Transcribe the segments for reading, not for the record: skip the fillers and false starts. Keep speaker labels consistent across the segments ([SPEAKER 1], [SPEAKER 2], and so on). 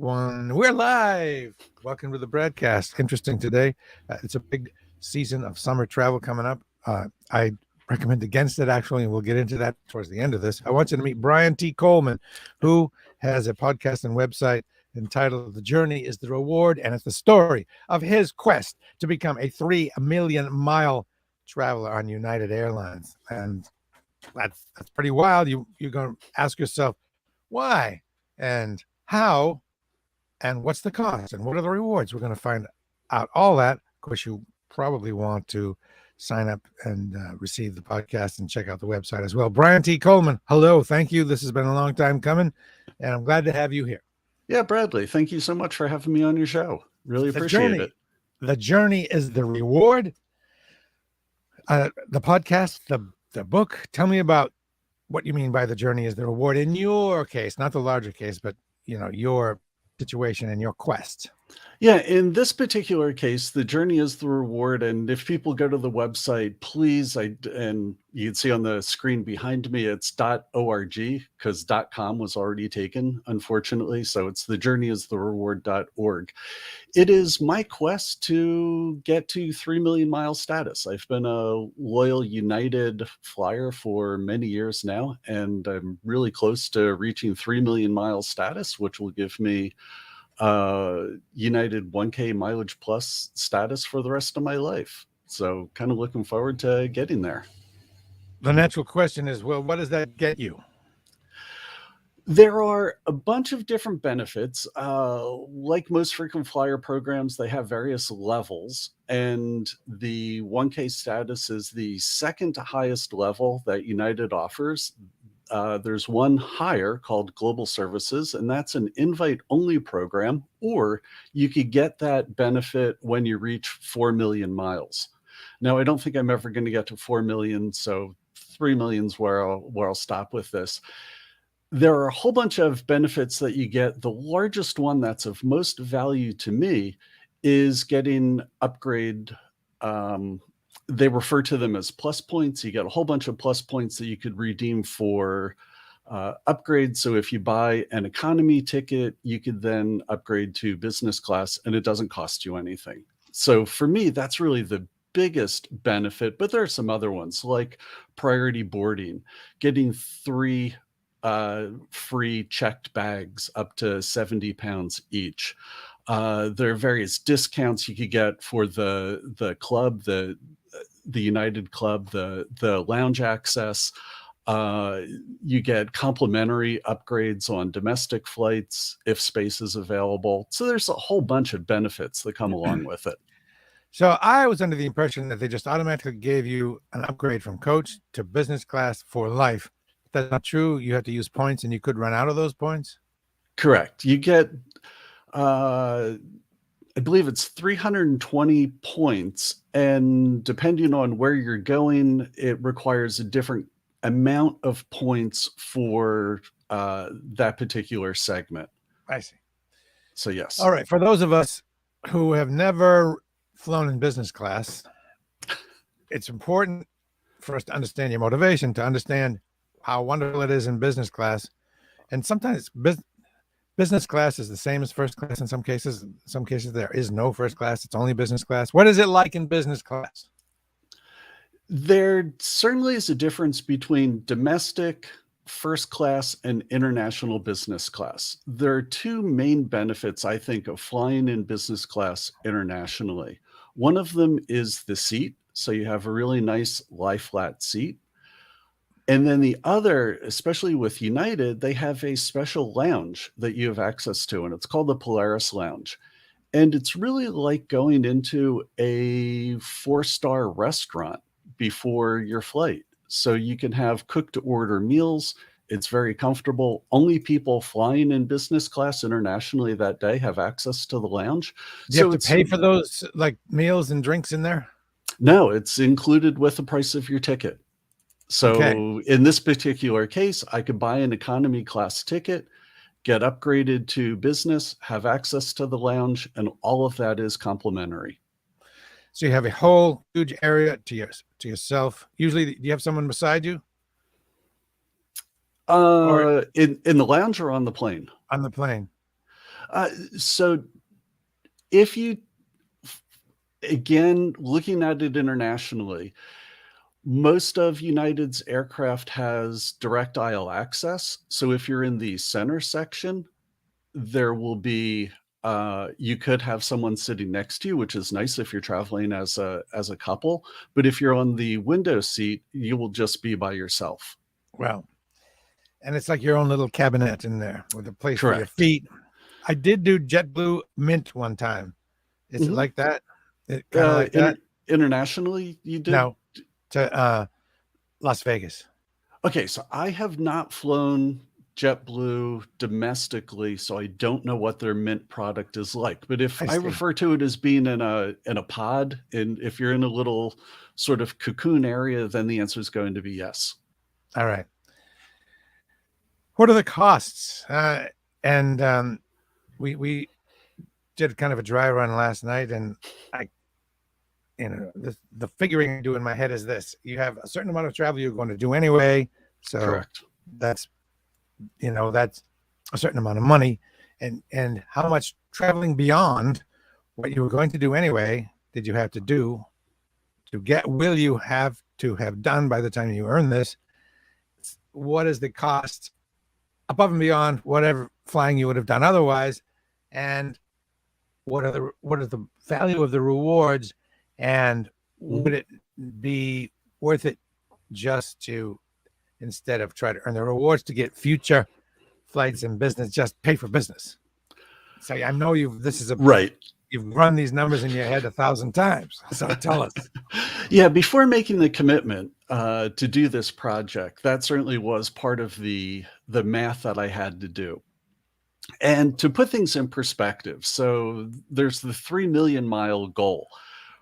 [SPEAKER 1] One. We're live. Welcome to the broadcast. Interesting today. It's a big season of summer travel coming up. I recommend against it, actually, and we'll get into that towards the end of this. I want you to meet Brian T. Coleman, who has a podcast and website entitled The Journey is the Reward, and it's the story of his quest to become a 3 million mile traveler on United Airlines. And that's pretty wild. You're going to ask yourself, why and how and what's the cost and what are the rewards? We're going to find out all that. Of course, you probably want to sign up and receive the podcast and check out the website as well. Brian T. Coleman, hello. Thank you. This has been a long time coming, and I'm glad to have you here.
[SPEAKER 2] Yeah, Bradley, thank you so much for having me on your show. Really appreciate it.
[SPEAKER 1] The journey is the reward. The podcast, the book. Tell me about what you mean by the journey is the reward in your case, not the larger case, but your situation and your quest.
[SPEAKER 2] Yeah, in this particular case, the journey is the reward. And if people go to the website, please, and you can see on the screen behind me, it's .org because .com was already taken, unfortunately. So it's thejourneyisthereward.org. It is my quest to get to 3 million mile status. I've been a loyal United flyer for many years now, and I'm really close to reaching 3 million mile status, which will give me United 1K mileage plus status for the rest of my life. So kind of looking forward to getting there.
[SPEAKER 1] The natural question is, well, what does that get you?
[SPEAKER 2] There are a bunch of different benefits. Like most frequent flyer programs, they have various levels, and the 1K status is the second highest level that United offers. There's one higher called Global Services, and that's an invite-only program, or you could get that benefit when you reach 4 million miles. Now, I don't think I'm ever going to get to 4 million, so 3 million's where I'll stop with this. There are a whole bunch of benefits that you get. The largest one that's of most value to me is getting upgrade. They refer to them as plus points. You get a whole bunch of plus points that you could redeem for upgrades. So if you buy an economy ticket, you could then upgrade to business class, and it doesn't cost you anything. So for me, that's really the biggest benefit. But there are some other ones like priority boarding, getting 3 free checked bags up to 70 pounds each. There are various discounts you could get for the club, the United Club, the lounge access. You get complimentary upgrades on domestic flights if space is available. So there's a whole bunch of benefits that come along with it.
[SPEAKER 1] So I was under the impression that they just automatically gave you an upgrade from coach to business class for life. That's not true. You have to use points, and you could run out of those points.
[SPEAKER 2] Correct. You get, I believe it's 320 points, and depending on where you're going, it requires a different amount of points for that particular segment.
[SPEAKER 1] I see.
[SPEAKER 2] So yes.
[SPEAKER 1] All right. For those of us who have never flown in business class, it's important for us to understand your motivation, to understand how wonderful it is in business class. And sometimes business class is the same as first class in some cases. In some cases, there is no first class. It's only business class. What is it like in business class?
[SPEAKER 2] There certainly is a difference between domestic, first class, and international business class. There are 2 main benefits, I think, of flying in business class internationally. One of them is the seat. So you have a really nice lie flat seat. And then the other, especially with United, they have a special lounge that you have access to, and it's called the Polaris Lounge. And it's really like going into a 4-star restaurant before your flight. So you can have cooked to order meals. It's very comfortable. Only people flying in business class internationally that day have access to the lounge.
[SPEAKER 1] Do you have to pay for those like meals and drinks in there?
[SPEAKER 2] No, it's included with the price of your ticket. So okay. In this particular case, I could buy an economy class ticket, get upgraded to business, have access to the lounge, and all of that is complimentary.
[SPEAKER 1] So you have a whole huge area to yourself. Usually, do you have someone beside you?
[SPEAKER 2] In the lounge or on the plane?
[SPEAKER 1] On the plane.
[SPEAKER 2] So if you, again, looking at it internationally, most of United's aircraft has direct aisle access. So if you're in the center section, there will be you could have someone sitting next to you, which is nice if you're traveling as a couple. But if you're on the window seat, you will just be by yourself.
[SPEAKER 1] Well, and it's like your own little cabinet in there with a place for your
[SPEAKER 2] Correct.
[SPEAKER 1] feet. I did do JetBlue Mint one time. Is it
[SPEAKER 2] Mhm.
[SPEAKER 1] like that? It kind of like that?
[SPEAKER 2] Internationally, you did?
[SPEAKER 1] No, to Las Vegas.
[SPEAKER 2] Okay, so I have not flown JetBlue domestically, so I don't know what their Mint product is like. But if
[SPEAKER 1] I
[SPEAKER 2] I
[SPEAKER 1] see.
[SPEAKER 2] refer to it as being in a pod, and if you're in a little sort of cocoon area, then the answer is going to be yes.
[SPEAKER 1] All right. What are the costs? And we did kind of a dry run last night, and the figuring I do in my head is this: you have a certain amount of travel you're going to do anyway, so
[SPEAKER 2] Correct.
[SPEAKER 1] that's that's a certain amount of money, and how much traveling beyond what you were going to do anyway did you have to do will you have to have done by the time you earn this? What is the cost above and beyond whatever flying you would have done otherwise, and what is the value of the rewards, and would it be worth it just to, instead of try to earn the rewards to get future flights and business, just pay for business? So I know
[SPEAKER 2] Right.
[SPEAKER 1] you've run these numbers in your head 1,000 times. So tell us.
[SPEAKER 2] Yeah, before making the commitment to do this project, that certainly was part of the math that I had to do. And to put things in perspective, so there's the 3 million mile goal.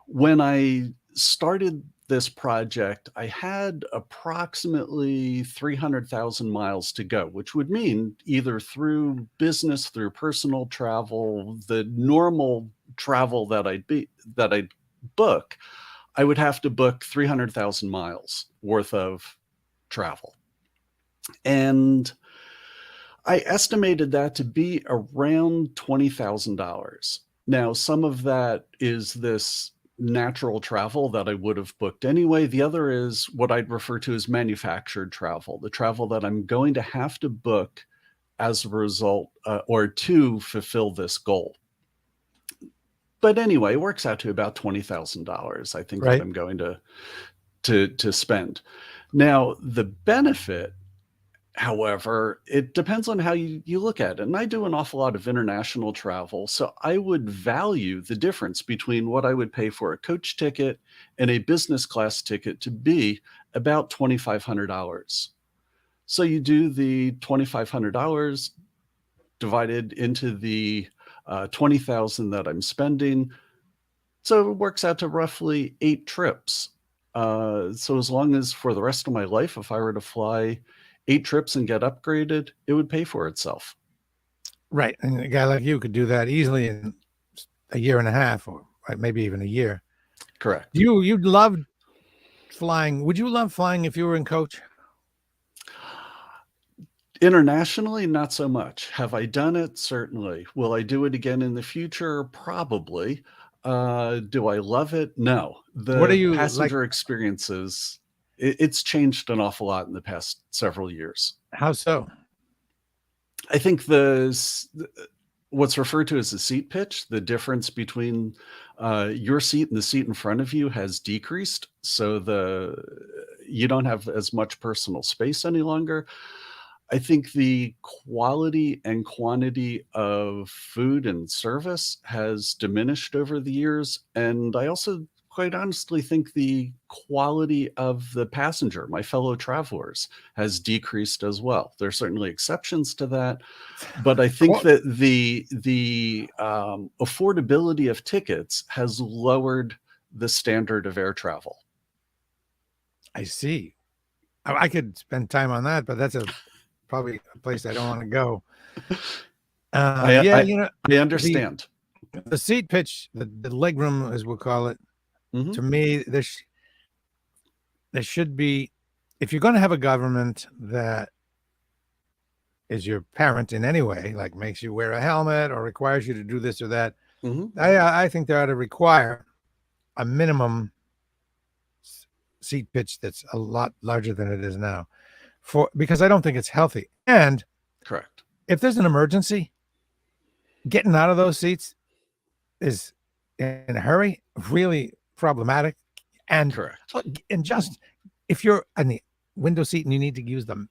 [SPEAKER 2] When I started this project, I had approximately 300,000 miles to go, which would mean either through business, through personal travel, the normal travel that I'd book, I would have to book 300,000 miles worth of travel. And I estimated that to be around $20,000. Now, some of that is this natural travel that I would have booked anyway. The other is what I'd refer to as manufactured travel, the travel that I'm going to have to book as a result or to fulfill this goal. But anyway, it works out to about $20,000, I think, that
[SPEAKER 1] Right.
[SPEAKER 2] I'm going to spend. Now, the benefit, however, it depends on how you look at it. And I do an awful lot of international travel, so I would value the difference between what I would pay for a coach ticket and a business class ticket to be about $2,500. So you do the $2,500 divided into the 20,000 that I'm spending. So it works out to roughly 8 trips. So as long as for the rest of my life, if I were to fly 8 trips and get upgraded, it would pay for itself.
[SPEAKER 1] Right. And a guy like you could do that easily in a year and a half, or maybe even a year.
[SPEAKER 2] Correct.
[SPEAKER 1] You'd love flying. Would you love flying if you were in coach?
[SPEAKER 2] Internationally, not so much. Have I done it? Certainly. Will I do it again in the future? Probably. Do I love it? No.
[SPEAKER 1] What are
[SPEAKER 2] The
[SPEAKER 1] you like?
[SPEAKER 2] passenger experiences, it's changed an awful lot in the past several years.
[SPEAKER 1] How so?
[SPEAKER 2] I think what's referred to as the seat pitch, the difference between your seat and the seat in front of you has decreased. So you don't have as much personal space any longer. I think the quality and quantity of food and service has diminished over the years. And I also quite honestly think the quality of the passenger, my fellow travelers, has decreased as well. There are certainly exceptions to that, but I think that the affordability of tickets has lowered the standard of air travel.
[SPEAKER 1] I see. I could spend time on that, but that's probably a place I don't want to go.
[SPEAKER 2] I,
[SPEAKER 1] Yeah,
[SPEAKER 2] I, I understand.
[SPEAKER 1] The seat pitch, the leg room, as we'll call it,
[SPEAKER 2] Mhm.
[SPEAKER 1] to me, there should be, if you're going to have a government that is your parent in any way, like makes you wear a helmet or requires you to do this or that,
[SPEAKER 2] Mm-hmm.
[SPEAKER 1] I think they ought to require a minimum seat pitch that's a lot larger than it is now, because I don't think it's healthy. And
[SPEAKER 2] Correct.
[SPEAKER 1] if there's an emergency, getting out of those seats is in a hurry really problematic. And
[SPEAKER 2] Correct.
[SPEAKER 1] and just if you're in the window seat and you need to use the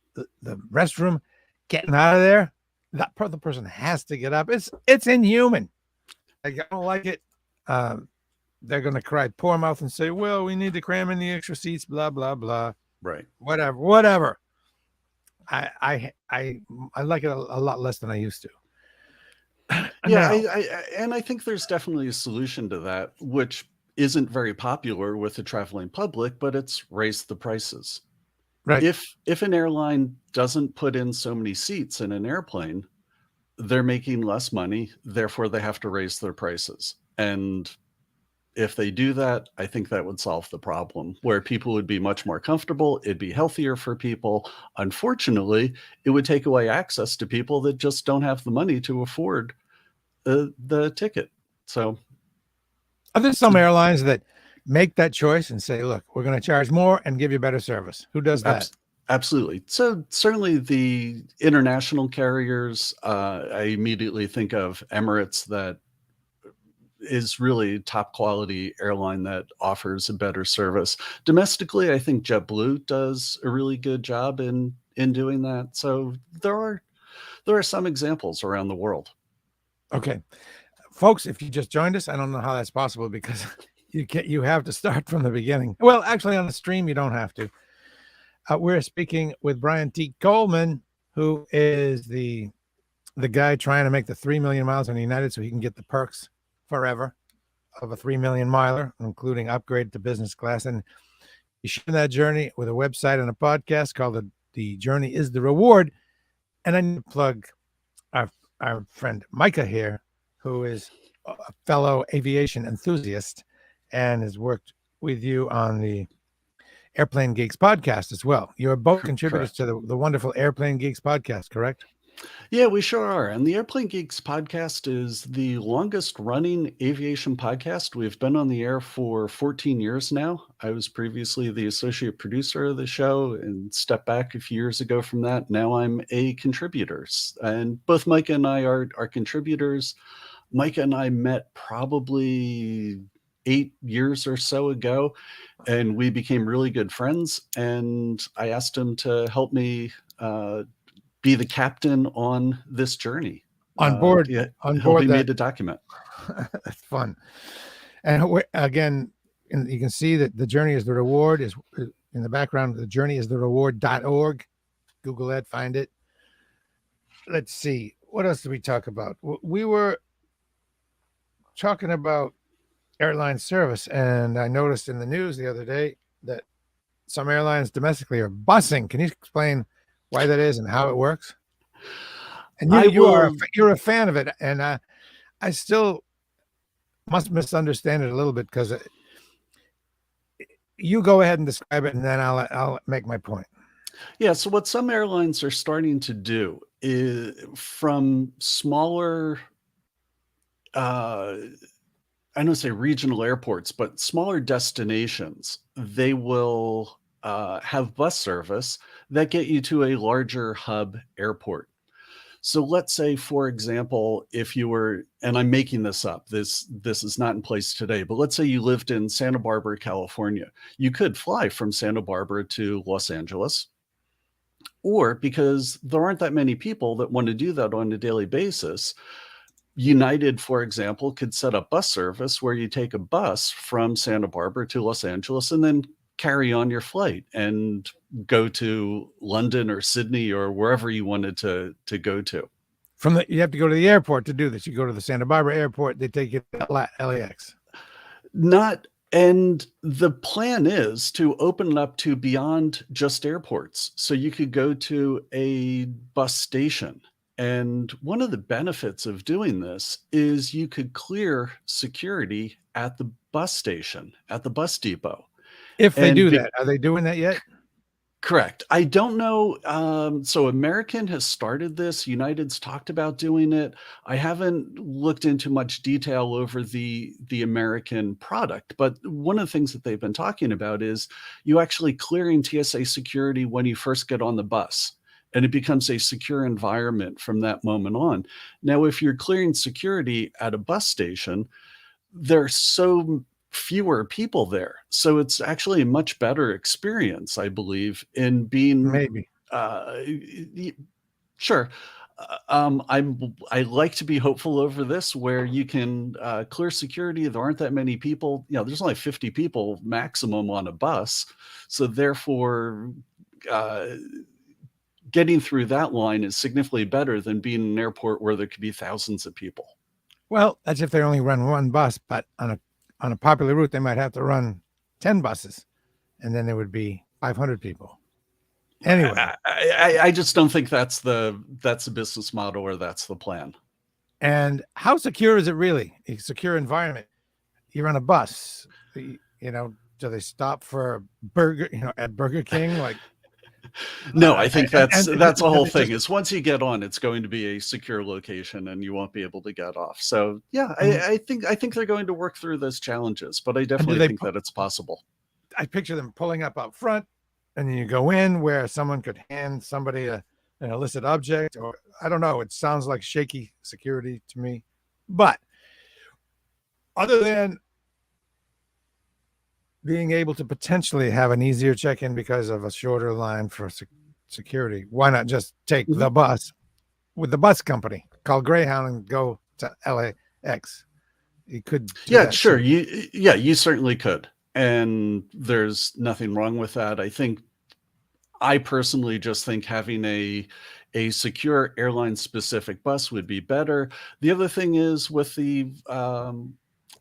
[SPEAKER 1] restroom, getting out of there, that other person has to get up. It's inhuman. I don't like it. They're going to cry poor mouth and say, well, we need to cram in the extra seats, blah, blah, blah.
[SPEAKER 2] Right.
[SPEAKER 1] Whatever. I like it a lot less than I used to.
[SPEAKER 2] Yeah,
[SPEAKER 1] Now,
[SPEAKER 2] and I think there's definitely a solution to that, which isn't very popular with the traveling public, but it's raise the prices.
[SPEAKER 1] right.
[SPEAKER 2] If an airline doesn't put in so many seats in an airplane, they're making less money, therefore they have to raise their prices. And if they do that, I think that would solve the problem where people would be much more comfortable. It'd be healthier for people. Unfortunately, it would take away access to people that just don't have the money to afford the ticket. So
[SPEAKER 1] Are there some airlines that make that choice and say, look, we're going to charge more and give you better service? Who does that?
[SPEAKER 2] Absolutely. So certainly the international carriers, I immediately think of Emirates, that is really top quality airline that offers a better service. Domestically, I think JetBlue does a really good job in doing that. So there are some examples around the world.
[SPEAKER 1] Okay. Folks, if you just joined us, I don't know how that's possible because you have to start from the beginning. Well, actually on the stream, you don't have to. We're speaking with Brian T. Coleman, who is the guy trying to make the 3 million miles on United so he can get the perks forever of a 3 million miler, including upgrade to business class. And he's sharing that journey with a website and a podcast called The Journey is the Reward. And I need to plug our friend Micah here, who is a fellow aviation enthusiast and has worked with you on the Airplane Geeks podcast as well. You're both contributors to the wonderful Airplane Geeks podcast, correct?
[SPEAKER 2] Yeah, we sure are. And the Airplane Geeks podcast is the longest running aviation podcast. We've been on the air for 14 years now. I was previously the associate producer of the show and stepped back a few years ago from that. Now I'm a contributor. And both Micah and I are contributors. Micah and I met probably 8 years or so ago, and we became really good friends. And I asked him to help me be the captain on this journey.
[SPEAKER 1] On board
[SPEAKER 2] helping me to document.
[SPEAKER 1] That's fun. And again, you can see that the journey is the reward is in the background. The journey is the reward.org. Google that, find it. Let's see. What else did we talk about? We were talking about airline service, and I noticed in the news the other day that some airlines domestically are busing. Can you explain why that is and how it works? And you're a fan of it, and I still must misunderstand it a little bit because you go ahead and describe it, and then I'll make my point.
[SPEAKER 2] Yeah. So what some airlines are starting to do is from smaller, I don't say regional airports, but smaller destinations, they will have bus service that get you to a larger hub airport. So let's say, for example, if you were, and I'm making this up, this is not in place today, but let's say you lived in Santa Barbara, California. You could fly from Santa Barbara to Los Angeles, or because there aren't that many people that want to do that on a daily basis, United, for example, could set up bus service where you take a bus from Santa Barbara to Los Angeles and then carry on your flight and go to London or Sydney or wherever you wanted to go to.
[SPEAKER 1] You have to go to the airport to do this. You go to the Santa Barbara airport, they take you to LAX.
[SPEAKER 2] And the plan is to open it up to beyond just airports. So you could go to a bus station. And one of the benefits of doing this is you could clear security at the bus station, at the bus depot.
[SPEAKER 1] If they do that, are they doing that yet?
[SPEAKER 2] Correct. I don't know. So American has started this. United's talked about doing it. I haven't looked into much detail over the American product, but one of the things that they've been talking about is you actually clearing TSA security when you first get on the bus. And it becomes a secure environment from that moment on. Now, if you're clearing security at a bus station, there's so fewer people there. So it's actually a much better experience, I believe, in being
[SPEAKER 1] Maybe.
[SPEAKER 2] sure. I like to be hopeful over this, where you can clear security. There aren't that many people. There's only 50 people maximum on a bus, so therefore, uh, getting through that line is significantly better than being in an airport where there could be thousands of people.
[SPEAKER 1] Well, that's if they only run one bus, but on a popular route, they might have to run 10 buses, and then there would be 500 people. Anyway,
[SPEAKER 2] I just don't think that's the business model, or that's the plan.
[SPEAKER 1] and how secure is it really? A secure environment. You're on a bus. Do they stop for a burger? At Burger King, like.
[SPEAKER 2] No, I think that's
[SPEAKER 1] and
[SPEAKER 2] the whole
[SPEAKER 1] it's
[SPEAKER 2] thing.
[SPEAKER 1] just-
[SPEAKER 2] Is once you get on, it's going to be a secure location, and you won't be able to get off. So yeah,
[SPEAKER 1] Mhm.
[SPEAKER 2] I think they're going to work through those challenges, but I
[SPEAKER 1] do
[SPEAKER 2] definitely
[SPEAKER 1] they
[SPEAKER 2] think that it's possible.
[SPEAKER 1] I picture them pulling up front, and then you go in where someone could hand somebody an illicit object, or I don't know. It sounds like shaky security to me. But other than being able to potentially have an easier check-in because of a shorter line for security, why not just take
[SPEAKER 2] Mhm.
[SPEAKER 1] the bus with the bus company, call Greyhound, and go to LAX? You could do
[SPEAKER 2] Yeah,
[SPEAKER 1] that
[SPEAKER 2] sure.
[SPEAKER 1] too.
[SPEAKER 2] You certainly could, and there's nothing wrong with that. I personally just think having a secure airline specific bus would be better. The other thing is, with the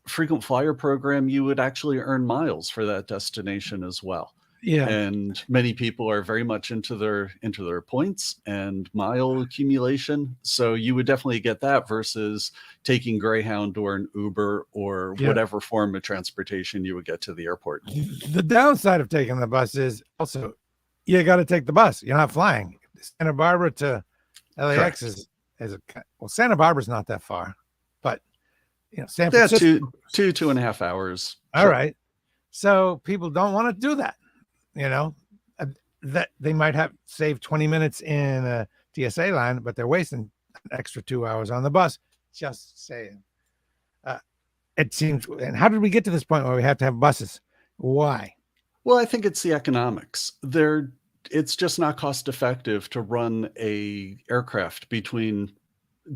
[SPEAKER 2] frequent flyer program, you would actually earn miles for that destination as well.
[SPEAKER 1] Yeah.
[SPEAKER 2] And many people are very much into their points and mile accumulation. So you would definitely get that versus taking Greyhound or an Uber or
[SPEAKER 1] Yeah.
[SPEAKER 2] whatever form of transportation you would get to the airport.
[SPEAKER 1] The downside of taking the bus is also you got to take the bus. You're not flying. Santa Barbara to LAX
[SPEAKER 2] Correct.
[SPEAKER 1] well, Santa Barbara's not that far, but San
[SPEAKER 2] Yeah,
[SPEAKER 1] Francisco.
[SPEAKER 2] 2.5 hours.
[SPEAKER 1] All
[SPEAKER 2] Sure.
[SPEAKER 1] right. So people don't want to do that. That they might have saved 20 minutes in a TSA line, but they're wasting an extra 2 hours on the bus. Just saying. It seems. And how did we get to this point where we have to have buses? Why?
[SPEAKER 2] Well, I think it's the economics. It's just not cost effective to run a aircraft between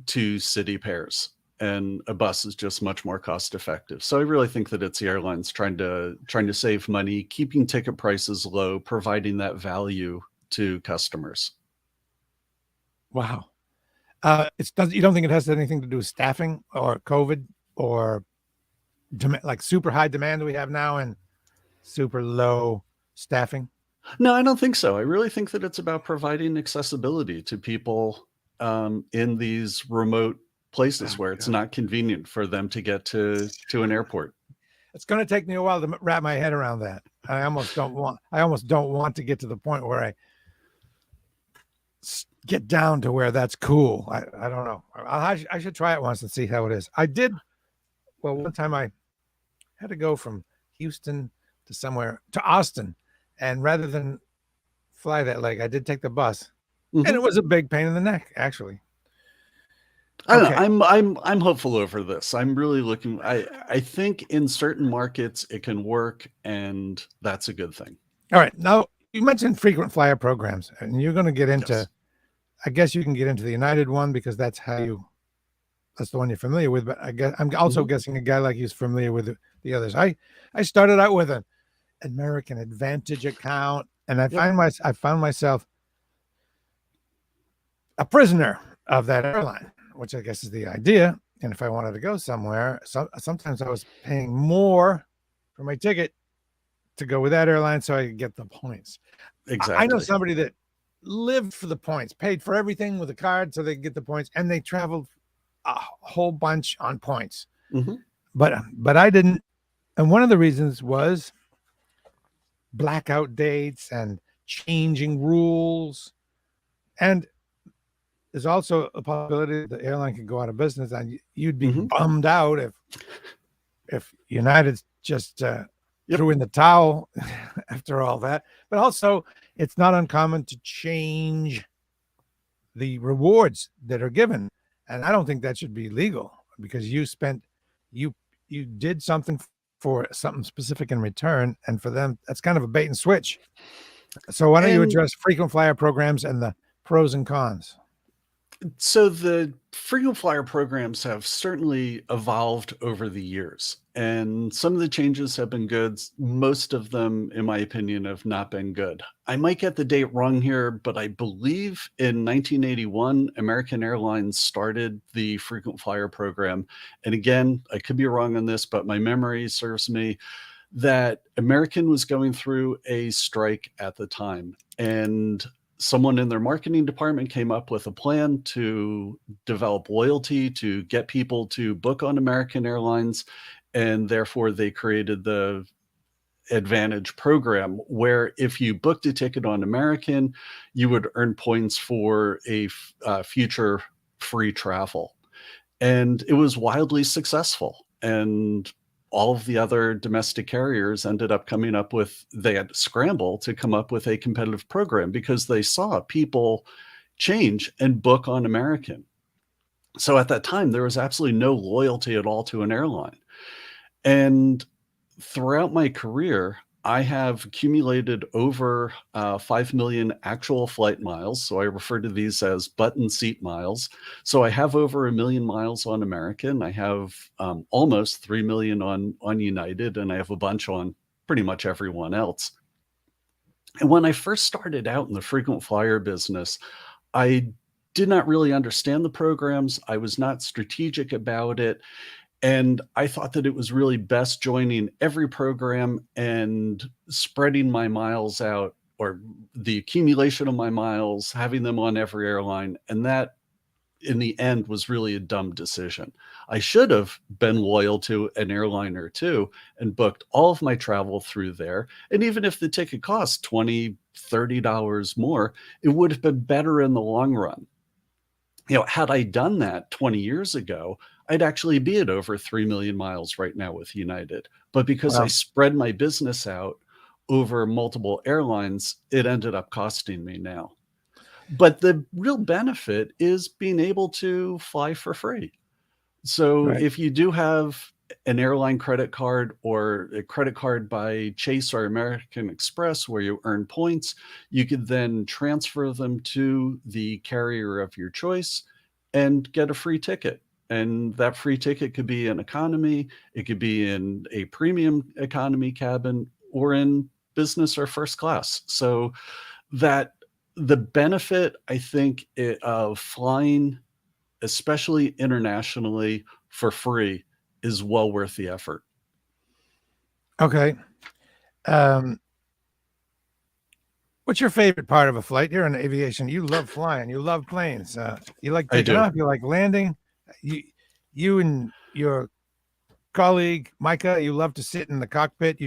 [SPEAKER 2] two city pairs, and a bus is just much more cost effective. So I really think that it's the airlines trying to save money, keeping ticket prices low, providing that value to customers.
[SPEAKER 1] Wow. You don't think it has anything to do with staffing or COVID or like super high demand we have now and super low staffing?
[SPEAKER 2] No, I don't think so. I really think that it's about providing accessibility to people in these remote places
[SPEAKER 1] Oh,
[SPEAKER 2] where it's
[SPEAKER 1] God.
[SPEAKER 2] not convenient for them to get to an airport.
[SPEAKER 1] It's going to take me a while to wrap my head around that. I almost don't want to get to the point where I get down to where that's cool. I don't know. I should try it once and see how it is. I did. Well, one time I had to go from Houston to Austin, and rather than fly that leg, I did take the bus, and
[SPEAKER 2] Mhm.
[SPEAKER 1] it was a big pain in the neck, actually.
[SPEAKER 2] I don't
[SPEAKER 1] Okay.
[SPEAKER 2] know. I'm hopeful over this. I'm really looking. I think in certain markets it can work, and that's a good thing.
[SPEAKER 1] All right. Now you mentioned frequent flyer programs, and you're going to get into.
[SPEAKER 2] Yes.
[SPEAKER 1] I guess you can get into the United one because that's the one you're familiar with. But I'm also
[SPEAKER 2] Mhm.
[SPEAKER 1] guessing a guy like you's familiar with the others. I started out with an American Advantage account, and
[SPEAKER 2] Yep.
[SPEAKER 1] I found myself a prisoner of that airline, which I guess is the idea. And if I wanted to go somewhere, sometimes I was paying more for my ticket to go with that airline so I could get the points. I know
[SPEAKER 2] Exactly.
[SPEAKER 1] somebody that lived for the points, paid for everything with a card so they could get the points, and they traveled a whole bunch on points.
[SPEAKER 2] Mhm.
[SPEAKER 1] But I didn't. And one of the reasons was blackout dates and changing rules. And there's also a possibility the airline could go out of business, and you'd be bummed out if United just threw in the towel after all that. But also, it's not uncommon to change the rewards that are given, and I don't think that should be legal, because you did something for something specific in return, and for them that's kind of a bait and switch. So why don't you address frequent flyer programs and the pros and cons?
[SPEAKER 2] So the frequent flyer programs have certainly evolved over the years, and some of the changes have been good. Most of them, in my opinion, have not been good. I might get the date wrong here, but I believe in 1981, American Airlines started the frequent flyer program. And again, I could be wrong on this, but my memory serves me that American was going through a strike at the time. And someone in their marketing department came up with a plan to develop loyalty, to get people to book on American Airlines. And therefore, they created the Advantage program, where if you booked a ticket on American, you would earn points for a future free travel. And it was wildly successful. And all of the other domestic carriers ended up coming up with, they had to scramble to come up with a competitive program because they saw people change and book on American. So at that time, there was absolutely no loyalty at all to an airline. And throughout my career, I have accumulated over 5 million actual flight miles. So I refer to these as button seat miles. So I have over 1 million miles on American. I have almost 3 million on United, and I have a bunch on pretty much everyone else. And when I first started out in the frequent flyer business, I did not really understand the programs. I was not strategic about it. And I thought that it was really best joining every program and spreading my miles out, or the accumulation of my miles, having them on every airline. And that, in the end, was really a dumb decision. I should have been loyal to an airline or two and booked all of my travel through there. And even if the ticket cost $20, $30 more, it would have been better in the long run. Had I done that 20 years ago, I'd actually be at over 3 million miles right now with United. But because I spread my business out over multiple airlines, it ended up costing me now. But the real benefit is being able to fly for free. So if you do have an airline credit card or a credit card by Chase or American Express where you earn points, you could then transfer them to the carrier of your choice and get a free ticket. And that free ticket could be in economy, it could be in a premium economy cabin, or in business or first class. So that the benefit, I think, of flying, especially internationally, for free is well worth the effort.
[SPEAKER 1] Okay. What's your favorite part of a flight? You're in aviation. You love flying. You love planes. You like taking off. You like landing. You and your colleague Micah, you love to sit in the cockpit.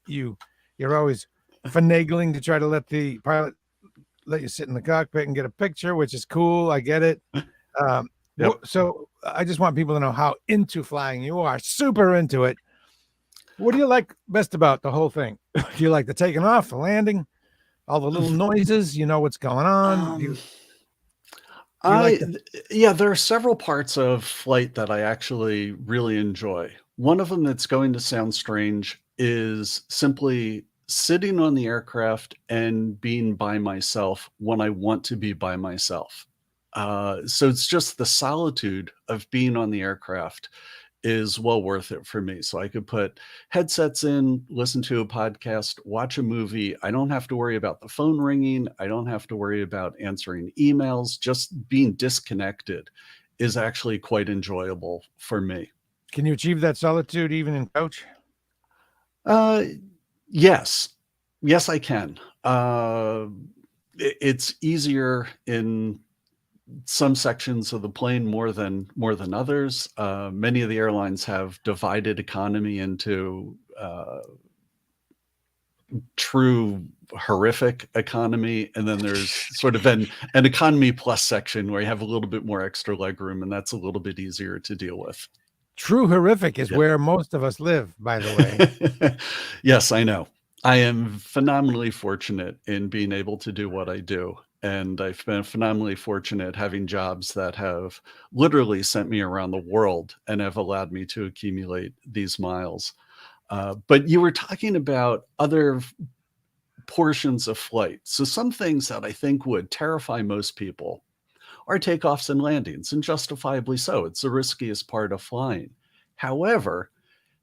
[SPEAKER 1] You're always finagling to try to let the pilot let you sit in the cockpit and get a picture, which is cool. I get it. So I just want people to know how into flying you are. Super into it. What do you like best about the whole thing? Do you like the taking off, the landing, all the little noises? You know what's going on?
[SPEAKER 2] There are several parts of flight that I actually really enjoy. One of them that's going to sound strange is simply sitting on the aircraft and being by myself when I want to be by myself. So it's just the solitude of being on the aircraft is well worth it for me. So I could put headsets in, listen to a podcast, watch a movie. I don't have to worry about the phone ringing. I don't have to worry about answering emails. Just being disconnected is actually quite enjoyable for me.
[SPEAKER 1] Can you achieve that solitude even in coach?
[SPEAKER 2] Yes. Yes, I can. It's easier in some sections of the plane more than others. Many of the airlines have divided economy into true horrific economy, and then there's sort of an economy plus section where you have a little bit more extra leg room, and that's a little bit easier to deal with.
[SPEAKER 1] True horrific is
[SPEAKER 2] Yeah.
[SPEAKER 1] where most of us live, by the way.
[SPEAKER 2] Yes, I know. I am phenomenally fortunate in being able to do what I do. And I've been phenomenally fortunate having jobs that have literally sent me around the world and have allowed me to accumulate these miles. But you were talking about other portions of flight. So some things that I think would terrify most people are takeoffs and landings, and justifiably so. It's the riskiest part of flying. However,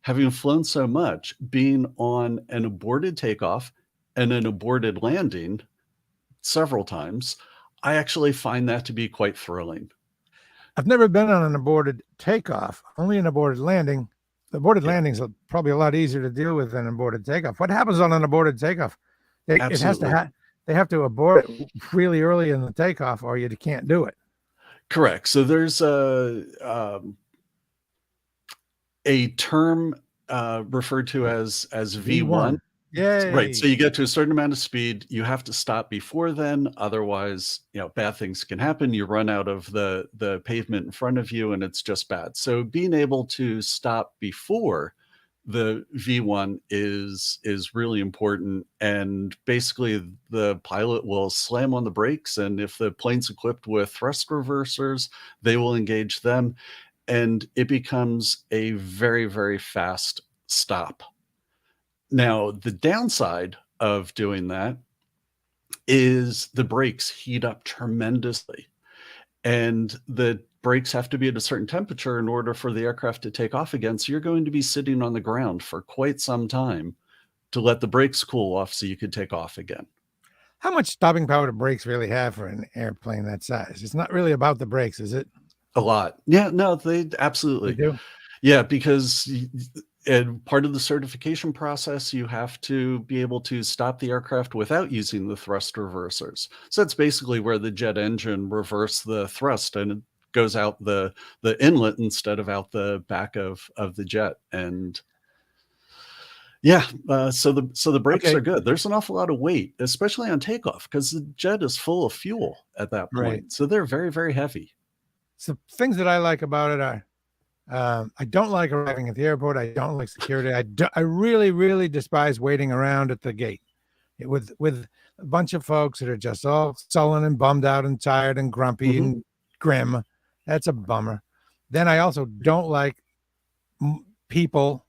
[SPEAKER 2] having flown so much, being on an aborted takeoff and an aborted landing several times, I actually find that to be quite thrilling.
[SPEAKER 1] I've never been on an aborted takeoff, only an aborted landing. The aborted
[SPEAKER 2] Yeah,
[SPEAKER 1] landings are probably a lot easier to deal with than an aborted takeoff. What happens on an aborted takeoff? It has to
[SPEAKER 2] absolutely.
[SPEAKER 1] they have to abort it really early in the takeoff, or you can't do it.
[SPEAKER 2] Correct. So there's a term referred to as V1.
[SPEAKER 1] V1.
[SPEAKER 2] Right, so
[SPEAKER 1] Yay.
[SPEAKER 2] you get to a certain amount of speed, you have to stop before then, otherwise, bad things can happen. You run out of the pavement in front of you, and it's just bad. So being able to stop before the V1 is really important, and basically, the pilot will slam on the brakes, and if the plane's equipped with thrust reversers, they will engage them, and it becomes a very, very fast stop. Now, the downside of doing that is the brakes heat up tremendously, and the brakes have to be at a certain temperature in order for the aircraft to take off again. So you're going to be sitting on the ground for quite some time to let the brakes cool off so you could take off again.
[SPEAKER 1] How much stopping power do brakes really have for an airplane that size? It's not really about the brakes, is it?
[SPEAKER 2] A lot. Yeah, no, they
[SPEAKER 1] They
[SPEAKER 2] absolutely.
[SPEAKER 1] do.
[SPEAKER 2] Yeah, because and part of the certification process, you have to be able to stop the aircraft without using the thrust reversers. So that's basically where the jet engine reverse the thrust and it goes out the inlet instead of out the back of the jet. And yeah, so the brakes are
[SPEAKER 1] Okay.
[SPEAKER 2] good. There's an awful lot of weight, especially on takeoff, because the jet is full of fuel at that
[SPEAKER 1] Right.
[SPEAKER 2] point. So they're very, very heavy.
[SPEAKER 1] So things that I like about it are I don't like arriving at the airport. I don't like security. I really, really despise waiting around at the gate with a bunch of folks that are just all sullen and bummed out and tired and grumpy
[SPEAKER 2] Mhm,
[SPEAKER 1] and grim. That's a bummer. Then I also don't like people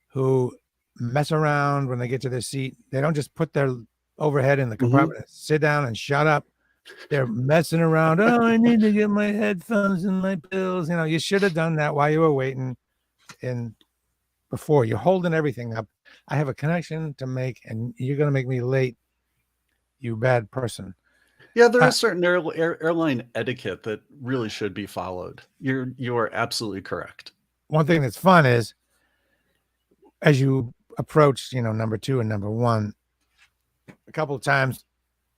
[SPEAKER 1] who mess around when they get to their seat. They don't just put their overhead in the
[SPEAKER 2] mhm.
[SPEAKER 1] compartment, sit down and shut up. They're messing around. Oh, I need to get my headphones and my pills. You should have done that while you were waiting. And before you're holding everything up, I have a connection to make, and you're going to make me late, you bad person.
[SPEAKER 2] Yeah, there
[SPEAKER 1] Uh,
[SPEAKER 2] is certain airline etiquette that really should be followed. You are absolutely correct.
[SPEAKER 1] One thing that's fun is as you approach, number two and number one, a couple of times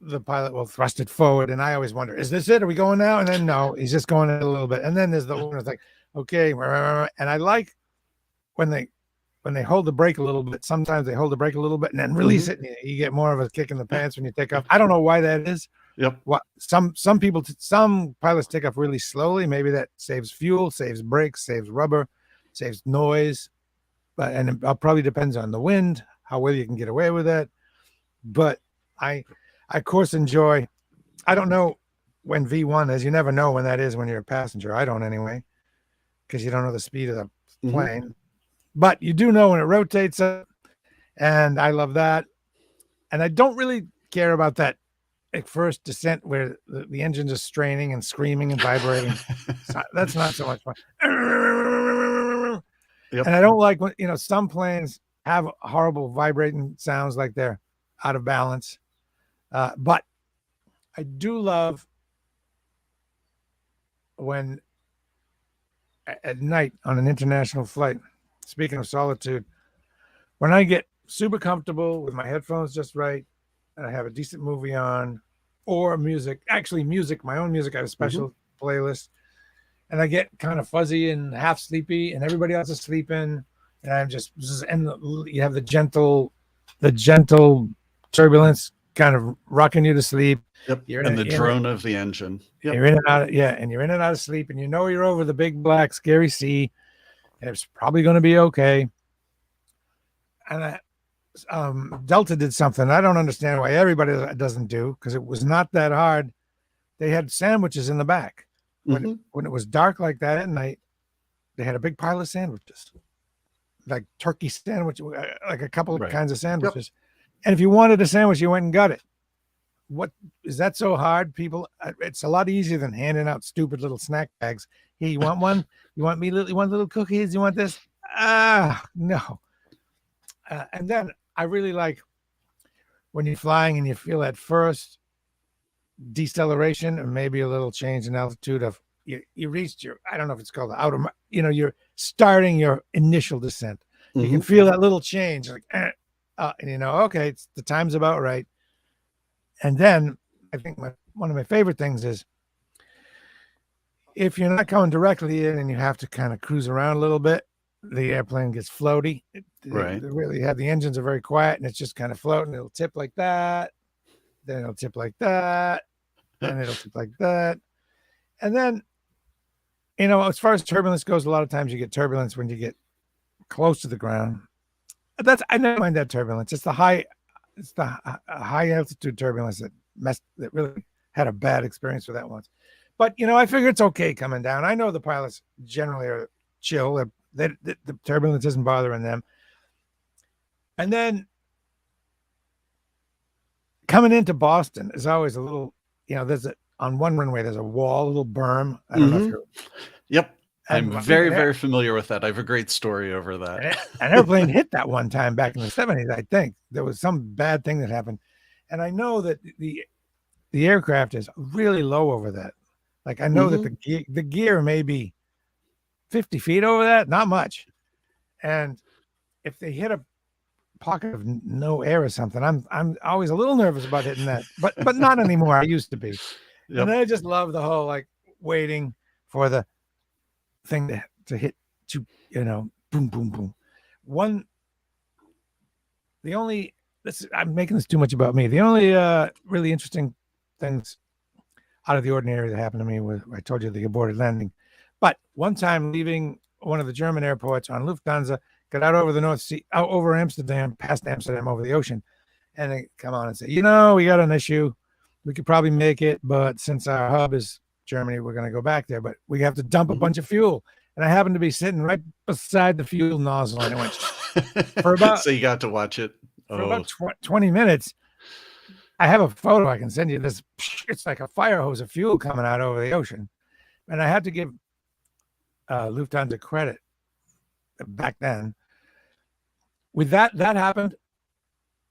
[SPEAKER 1] the pilot will thrust it forward, and I always wonder, is this it? Are we going now? And then no, he's just going a little bit. And then there's the one that's like, okay, and I like when they hold the brake a little bit. Sometimes they hold the brake a little bit and then release
[SPEAKER 2] Mhm.
[SPEAKER 1] it. And you get more of a kick in the pants when you take off. I don't know why that is.
[SPEAKER 2] Yep.
[SPEAKER 1] What some people, some pilots take off really slowly. Maybe that saves fuel, saves brakes, saves rubber, saves noise. But and it probably depends on the wind, how well you can get away with that. But I of course enjoy. I don't know when V1 is. You never know when that is when you're a passenger. I don't anyway, because you don't know the speed of the
[SPEAKER 2] Mhm.
[SPEAKER 1] plane. But you do know when it rotates up, and I love that. And I don't really care about that at first descent where the engine is straining and screaming and vibrating. That's not so much fun. And
[SPEAKER 2] Yep.
[SPEAKER 1] I don't like when some planes have horrible vibrating sounds like they're out of balance. But I do love when at night on an international flight, speaking of solitude, when I get super comfortable with my headphones just right, and I have a decent movie on, or music, actually music, my own music, I have a
[SPEAKER 2] Mhm.
[SPEAKER 1] special playlist, and I get kind of fuzzy and half sleepy, and everybody else is sleeping, and I'm just, and you have the gentle the gentle turbulence kind of rocking you to sleep.
[SPEAKER 2] Yep.
[SPEAKER 1] You're
[SPEAKER 2] And the drone of the engine. Yep.
[SPEAKER 1] you're in and out. And you're in and out of sleep, and you know you're over the big black scary sea, and it's probably going to be okay. And Delta did something I don't understand why everybody doesn't do, because it was not that hard. They had sandwiches in the back. When it was dark like that at night, they had a big pile of sandwiches, like turkey sandwich, like a couple of kinds of sandwiches. Yep. And if you wanted a sandwich, you went and got it. What is that so hard, people? It's a lot easier than handing out stupid little snack bags. Here, you want one? You want little cookies? You want this? No. And then I really like when you're flying and you feel that first deceleration or maybe a little change in altitude of you reached your, I don't know if it's called the outer, you're starting your initial descent. You can feel that little change, like, and okay, it's the time's about right. And then I think one of my favorite things is if you're not going directly in and you have to kind of cruise around a little bit, the airplane gets floaty. They really have, the engines are very quiet and it's just kind of floating. It'll tip like that, then it'll tip like that, and it'll tip like that. And then, as far as turbulence goes, a lot of times you get turbulence when you get close to the ground. I never mind that turbulence. It's the high altitude turbulence that really had a bad experience with that once. But I figure it's okay coming down. I know the pilots generally are chill. The turbulence isn't bothering them. And then coming into Boston is always a little, on one runway there's a wall, a little berm. I don't know if you're.
[SPEAKER 2] Yep. I'm very, very familiar with that. I have a great story over that.
[SPEAKER 1] An airplane hit that one time back in the 70s, I think. There was some bad thing that happened. And I know that the aircraft is really low over that. Like, I know that the gear may be 50 feet over that, not much. And if they hit a pocket of no air or something, I'm always a little nervous about hitting that. But not anymore. I used to be. Yep. And I just love the whole, like, waiting for the thing to hit, boom, boom, boom. I'm making this too much about me. The only really interesting things out of the ordinary that happened to me was, I told you, the aborted landing. But one time leaving one of the German airports on Lufthansa, got out over the North Sea, out over Amsterdam, past Amsterdam, over the ocean, and they come on and say, we got an issue. We could probably make it, but since our hub is Germany, we're going to go back there, but we have to dump a bunch of fuel. And I happened to be sitting right beside the fuel nozzle, and it went for about.
[SPEAKER 2] So you got to watch it
[SPEAKER 1] for about 20 minutes. I have a photo I can send you. It's like a fire hose of fuel coming out over the ocean, and I had to give Lufthansa credit back then. With that happened.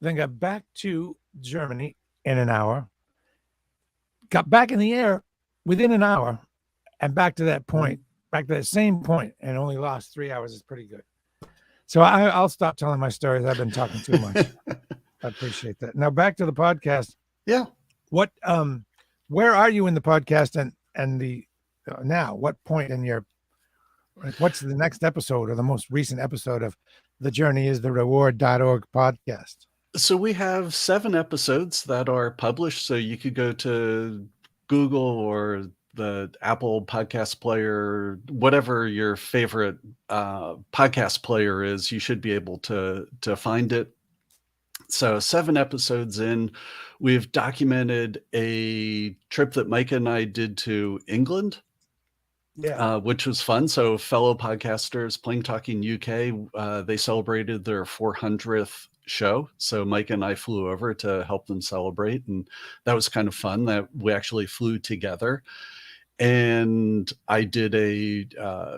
[SPEAKER 1] Then got back to Germany in an hour. Got back in the air within an hour, and back to that point, back to that same point, and only lost 3 hours. Is pretty good. So I'll stop telling my stories. I've been talking too much. I appreciate that. Now back to the podcast.
[SPEAKER 2] Yeah.
[SPEAKER 1] What where are you in the podcast and the now? What point in your, what's the next episode or the most recent episode of The Journey is the Reward.org podcast?
[SPEAKER 2] So we have 7 episodes that are published. So you could go to Google or the Apple podcast player, whatever your favorite podcast player is, you should be able to find it. So 7 episodes in, we've documented a trip that Micah and I did to England.
[SPEAKER 1] Yeah,
[SPEAKER 2] which was fun. So fellow podcasters, Plain Talking UK, they celebrated their 400th show. So Mike and I flew over to help them celebrate. And that was kind of fun that we actually flew together. And I did a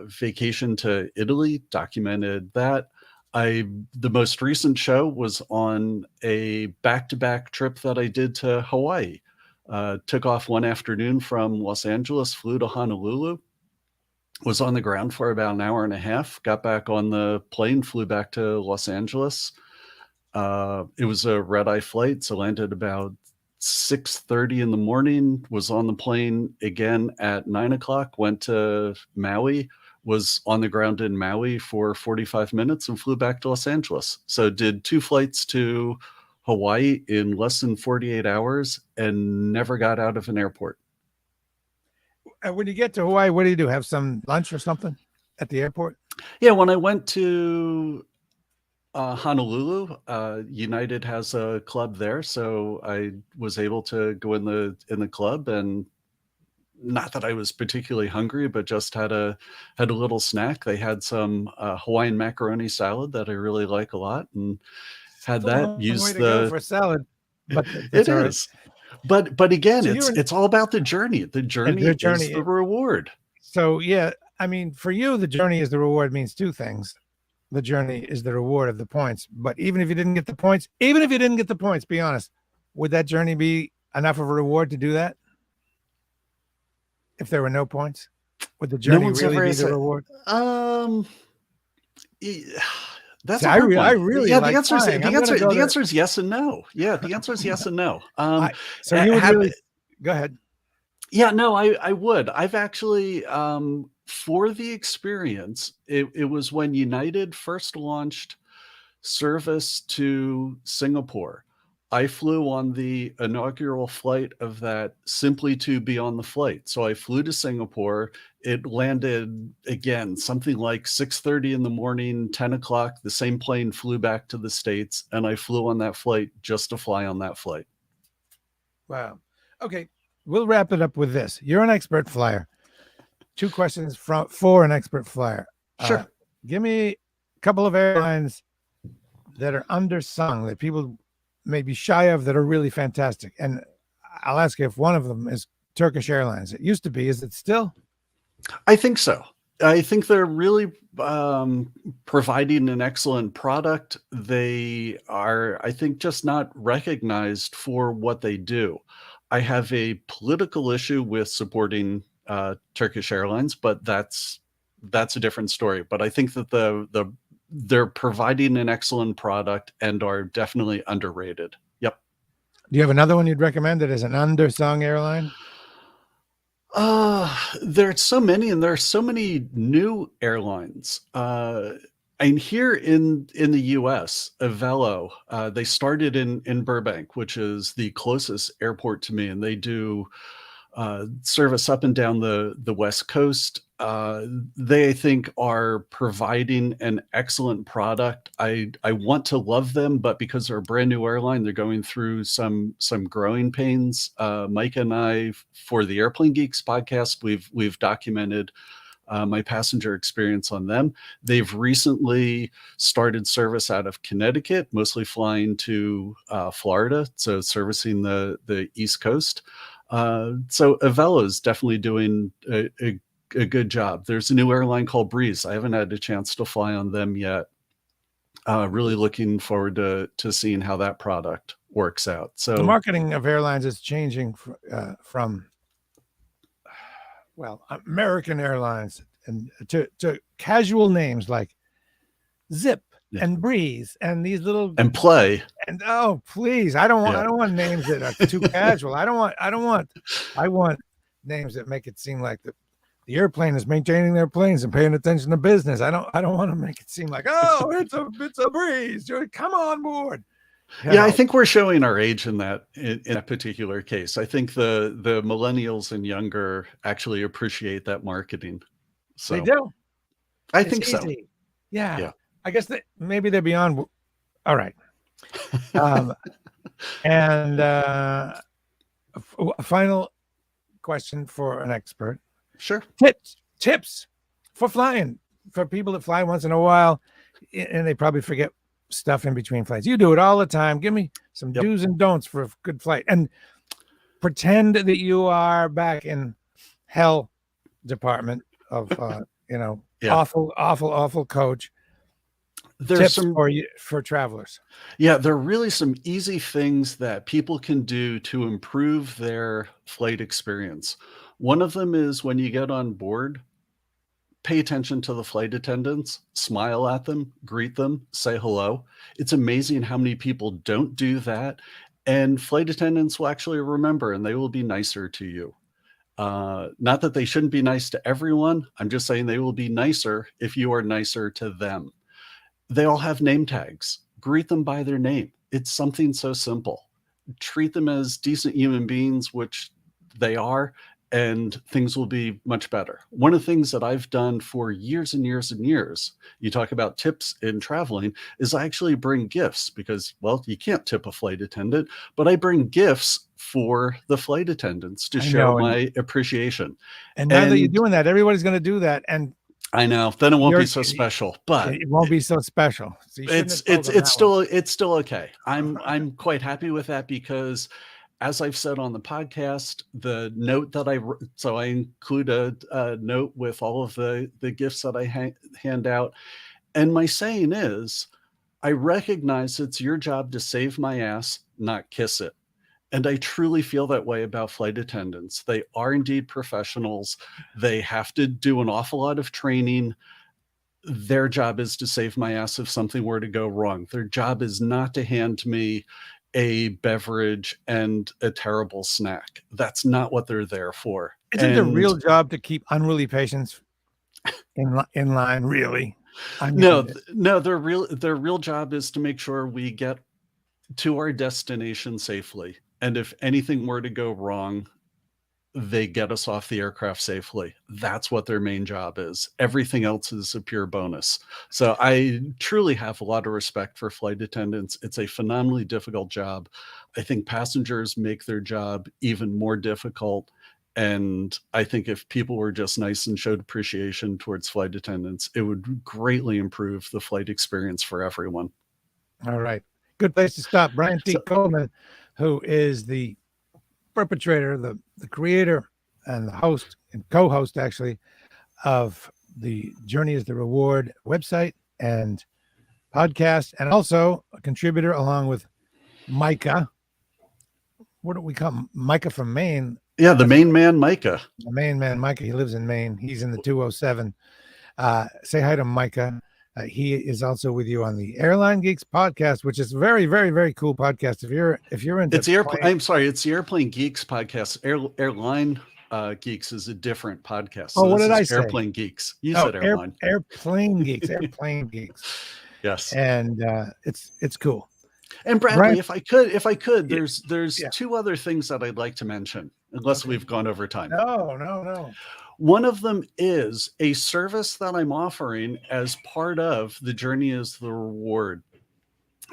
[SPEAKER 2] vacation to Italy, documented that. The most recent show was on a back-to-back trip that I did to Hawaii. Took off one afternoon from Los Angeles, flew to Honolulu, was on the ground for about an hour and a half, got back on the plane, flew back to Los Angeles. It was a red-eye flight, so landed about 6:30 in the morning, was on the plane again at 9 o'clock, went to Maui, was on the ground in Maui for 45 minutes and flew back to Los Angeles. So did 2 flights to Hawaii in less than 48 hours and never got out of an airport.
[SPEAKER 1] When you get to Hawaii, what do you do? Have some lunch or something at the airport?
[SPEAKER 2] Yeah, when I went to Honolulu, United has a club there, so I was able to go in the club, and not that I was particularly hungry, but just had a little snack. They had some Hawaiian macaroni salad that I really like a lot, and had
[SPEAKER 1] It's a
[SPEAKER 2] that.
[SPEAKER 1] long way
[SPEAKER 2] Use
[SPEAKER 1] to go
[SPEAKER 2] the
[SPEAKER 1] for a salad, but
[SPEAKER 2] it
[SPEAKER 1] that's all right.
[SPEAKER 2] is, but again,
[SPEAKER 1] So you're
[SPEAKER 2] it's all about the journey. The
[SPEAKER 1] and
[SPEAKER 2] journey
[SPEAKER 1] the
[SPEAKER 2] is
[SPEAKER 1] journey.
[SPEAKER 2] the reward.
[SPEAKER 1] So yeah, I mean, for you, the journey is the reward means two things. The journey is the reward of the points. But even if you didn't get the points, be honest, would that journey be enough of a reward to do that? If there were no points, would the
[SPEAKER 2] No
[SPEAKER 1] journey
[SPEAKER 2] one's
[SPEAKER 1] really
[SPEAKER 2] ever
[SPEAKER 1] be
[SPEAKER 2] asked
[SPEAKER 1] the
[SPEAKER 2] that.
[SPEAKER 1] reward?
[SPEAKER 2] That's
[SPEAKER 1] See,
[SPEAKER 2] a hard
[SPEAKER 1] I
[SPEAKER 2] one.
[SPEAKER 1] really
[SPEAKER 2] Yeah,
[SPEAKER 1] like flying. I'm going to go
[SPEAKER 2] the
[SPEAKER 1] there.
[SPEAKER 2] answer is yes and no. Yeah, the answer is yes and no.
[SPEAKER 1] So you would
[SPEAKER 2] have
[SPEAKER 1] really go ahead.
[SPEAKER 2] Yeah, no, I would. I've actually for the experience, it was when United first launched service to Singapore. I flew on the inaugural flight of that simply to be on the flight. So I flew to Singapore. It landed again, something like 6:30 in the morning, 10 o'clock. The same plane flew back to the States, and I flew on that flight just to fly on that flight.
[SPEAKER 1] Wow. Okay, we'll wrap it up with this. You're an expert flyer. 2 questions for an expert flyer.
[SPEAKER 2] Sure.
[SPEAKER 1] Give me a couple of airlines that are undersung, that people may be shy of, that are really fantastic. And I'll ask you if one of them is Turkish Airlines. It used to be. Is it still?
[SPEAKER 2] I think so. I think they're really providing an excellent product. They are, I think, just not recognized for what they do. I have a political issue with supporting Turkish Airlines, but that's a different story. But I think that they're providing an excellent product and are definitely underrated. Yep.
[SPEAKER 1] Do you have another one you'd recommend that is an undersung airline?
[SPEAKER 2] There's so many, and there are so many new airlines. And here in the US, Avelo, they started in Burbank, which is the closest airport to me, and they do service up and down the West Coast. They, I think, are providing an excellent product. I want to love them, but because they're a brand new airline, they're going through some growing pains. Mike and I, for the Airplane Geeks podcast, we've documented my passenger experience on them. They've recently started service out of Connecticut, mostly flying to Florida, so servicing the East Coast. So Avelo is definitely doing a good job. There's a new airline called Breeze. I haven't had a chance to fly on them yet. Really looking forward to seeing how that product works out. So
[SPEAKER 1] the marketing of airlines is changing from American Airlines and to casual names like Zip and Breeze and these little
[SPEAKER 2] and Play.
[SPEAKER 1] And oh, please, I don't want names that are too casual. I want names that make it seem like the airplane is maintaining their planes and paying attention to business. I don't want to make it seem like, oh, it's a Breeze. Come on board.
[SPEAKER 2] Yeah, I think we're showing our age in that particular case. I think the millennials and younger actually appreciate that marketing. So
[SPEAKER 1] they do.
[SPEAKER 2] I think so.
[SPEAKER 1] Yeah. I guess maybe they're beyond. All right. And a final question for an expert.
[SPEAKER 2] Sure.
[SPEAKER 1] Tips for flying, for people that fly once in a while, and they probably forget stuff in between flights. You do it all the time. Give me some do's and don'ts for a good flight, and pretend that you are back in hell department of awful coach.
[SPEAKER 2] There's
[SPEAKER 1] tips for travelers.
[SPEAKER 2] Yeah, there are really some easy things that people can do to improve their flight experience. One of them is when you get on board, pay attention to the flight attendants, smile at them, greet them, say hello. It's amazing how many people don't do that, and flight attendants will actually remember, and they will be nicer to you. Not that they shouldn't be nice to everyone. I'm just saying they will be nicer if you are nicer to them. They all have name tags. Greet them by their name. It's something so simple. Treat them as decent human beings, which they are, and things will be much better. One of the things that I've done for years and years and years, you talk about tips in traveling, is I actually bring gifts because, well, you can't tip a flight attendant, but I bring gifts for the flight attendants to
[SPEAKER 1] I
[SPEAKER 2] show
[SPEAKER 1] know.
[SPEAKER 2] my appreciation.
[SPEAKER 1] And now that you're
[SPEAKER 2] And
[SPEAKER 1] doing that, everybody's going to do that. And
[SPEAKER 2] I know, then it won't be
[SPEAKER 1] you're,
[SPEAKER 2] so special, but
[SPEAKER 1] it won't be so special. So you shouldn't have told them
[SPEAKER 2] it's
[SPEAKER 1] that one.
[SPEAKER 2] still okay. I'm quite happy with that because, as I've said on the podcast, the note that so I include a note with all of the gifts that I hand out, and my saying is, I recognize it's your job to save my ass, not kiss it. And I truly feel that way about flight attendants. They are indeed professionals. They have to do an awful lot of training. Their job is to save my ass if something were to go wrong. Their job is not to hand me a beverage and a terrible snack. That's not what they're there for.
[SPEAKER 1] Isn't the real job to keep unruly patients in line? Really? I mean,
[SPEAKER 2] no, their real job is to make sure we get to our destination safely. And if anything were to go wrong, they get us off the aircraft safely. That's what their main job is. Everything else is a pure bonus. So I truly have a lot of respect for flight attendants. It's a phenomenally difficult job. I think passengers make their job even more difficult. And I think if people were just nice and showed appreciation towards flight attendants, it would greatly improve the flight experience for everyone.
[SPEAKER 1] all right. Good place to stop. Brian T. Coleman, who is the perpetrator, the creator, and the host and co-host, actually, of the Journey is the Reward website and podcast, and also a contributor along with Micah. What do we call him? Micah from Maine?
[SPEAKER 2] Yeah, the Maine man, Micah.
[SPEAKER 1] The Maine man, Micah. He lives in Maine. He's in the 207. Say hi to Micah. He is also with you on the Airline Geeks podcast, which is very, very, very cool podcast. If you're into
[SPEAKER 2] it's the Airplane Geeks podcast. Airline Geeks is a different podcast.
[SPEAKER 1] So what did I say?
[SPEAKER 2] Airplane Geeks. You said Airline.
[SPEAKER 1] Airplane Geeks. Airplane Geeks.
[SPEAKER 2] Yes.
[SPEAKER 1] And it's cool.
[SPEAKER 2] And Bradley, if I could, there's
[SPEAKER 1] yeah.
[SPEAKER 2] two other things that I'd like to mention, unless we've gone over time.
[SPEAKER 1] No.
[SPEAKER 2] One of them is a service that I'm offering as part of the Journey is the Reward.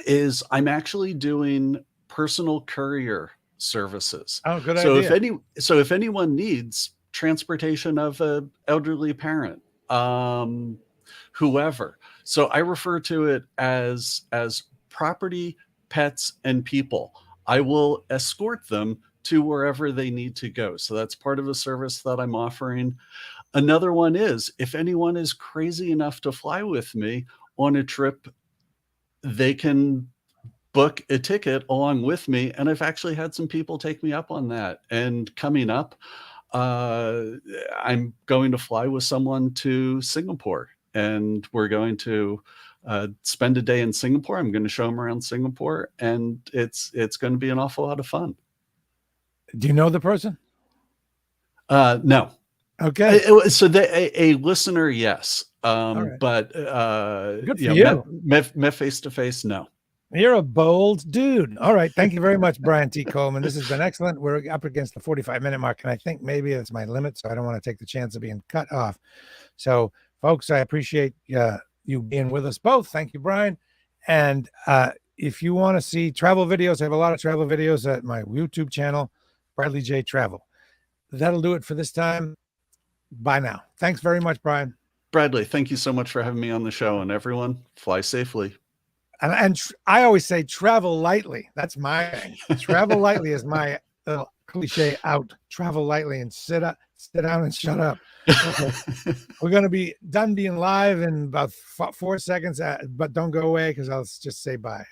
[SPEAKER 2] Is I'm actually doing personal courier services.
[SPEAKER 1] Oh, good idea.
[SPEAKER 2] If anyone needs transportation of an elderly parent, whoever, so I refer to it as property, pets, and people. I will escort them to wherever they need to go. So that's part of a service that I'm offering. Another one is if anyone is crazy enough to fly with me on a trip, they can book a ticket along with me. And I've actually had some people take me up on that. And coming up, I'm going to fly with someone to Singapore, and we're going to spend a day in Singapore. I'm going to show them around Singapore, and it's going to be an awful lot of fun.
[SPEAKER 1] Do you know the person?
[SPEAKER 2] No.
[SPEAKER 1] Okay.
[SPEAKER 2] So a listener, yes.
[SPEAKER 1] Right.
[SPEAKER 2] But
[SPEAKER 1] good for you.
[SPEAKER 2] Met face to face, no.
[SPEAKER 1] You're a bold dude. All right. Thank you very much, Brian T. Coleman. This has been excellent. We're up against the 45-minute mark, and I think maybe it's my limit, so I don't want to take the chance of being cut off. So, folks, I appreciate you being with us both. Thank you, Brian. And if you want to see travel videos, I have a lot of travel videos at my YouTube channel, Bradley J. Travel. That'll do it for this time. Bye now. Thanks very much, Brian.
[SPEAKER 2] Bradley, thank you so much for having me on the show, and everyone, fly safely.
[SPEAKER 1] And I always say travel lightly. That's my thing. Travel lightly is my little cliche out. Travel lightly and sit down and shut up. Okay. We're going to be done being live in about 4 seconds, but don't go away because I'll just say bye.